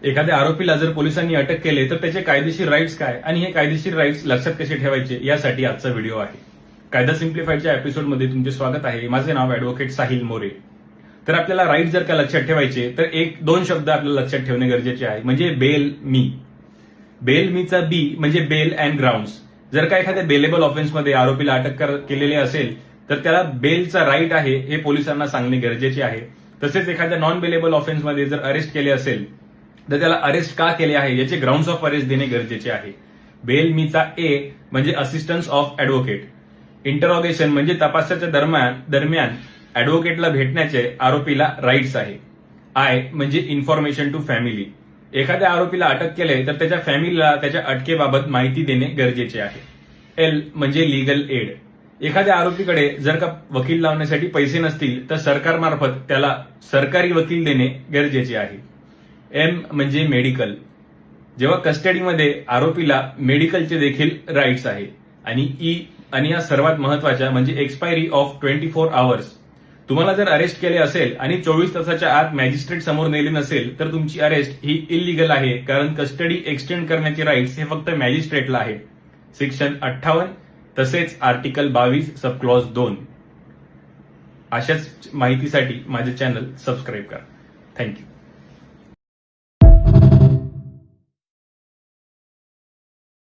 एखाद्या आरोपीला जर पोलिसांनी अटक केले तर त्याचे कायदेशीर राईट्स काय आणि हे कायदेशीर राईट्स लक्षात कसे ठेवायचे यासाठी आजचा व्हिडिओ आहे. कायदा सिम्प्लिफाईडच्या एपिसोडमध्ये तुमचे स्वागत आहे. माझे नाव ऍडव्होकेट साहिल मोरे. तर आपल्याला राईट जर का लक्षात ठेवायचे तर दोन शब्द आपल्याला लक्षात ठेवणे गरजेचे आहे. म्हणजे बेल मी. बेल मीचा बी म्हणजे बेल अँड ग्राउंड्स. जर का एखाद्या बेलेबल ऑफेन्समध्ये आरोपीला अटक केलेली असेल तर त्याला बेलचा राईट आहे हे पोलिसांना सांगणे गरजेचे आहे. तसेच एखाद्या नॉन बेलेबल ऑफेन्समध्ये जर अरेस्ट केले असेल तर त्याला अरेस्ट का केले आहे याचे ग्राउंड्स ऑफ अरेस्ट देणे गरजेचे आहे. बेल मीचा ए म्हणजे असिस्टन्स ऑफ ऍडव्होकेट. इंटरॉगेशन म्हणजे तपासाच्या दरम्यान ऍडव्होकेटला भेटण्याचे आरोपीला राईट्स आहे. आय म्हणजे इन्फॉर्मेशन टू फॅमिली. एखाद्या आरोपीला अटक केले तर त्याच्या फॅमिलीला त्याच्या अटकेबाबत माहिती देणे गरजेचे आहे. एल म्हणजे लीगल एड. एखाद्या आरोपीकडे जर का वकील लावण्यासाठी पैसे नसतील तर सरकारमार्फत त्याला सरकारी वकील देणे गरजेचे आहे. एम म्हणजे मेडिकल. जेव्हा कस्टडीमध्ये आरोपीला मेडिकलचे देखील राईट्स आहे. आणि ई आणि या सर्वात महत्वाच्या म्हणजे एक्सपायरी ऑफ 24 आवर्स. तुम्हाला जर अरेस्ट केले असेल आणि 24 तासाच्या आत मॅजिस्ट्रेट समोर नेले नसेल तर तुमची अरेस्ट ही इलिगल आहे, कारण कस्टडी एक्सटेंड करण्याचे राईट्स हे फक्त मॅजिस्ट्रेटला आहे. सेक्शन 58 तसेच आर्टिकल 22 सब क्लॉज 2. अशाच माहितीसाठी माझे चॅनल सबस्क्राईब करा. थँक्यू.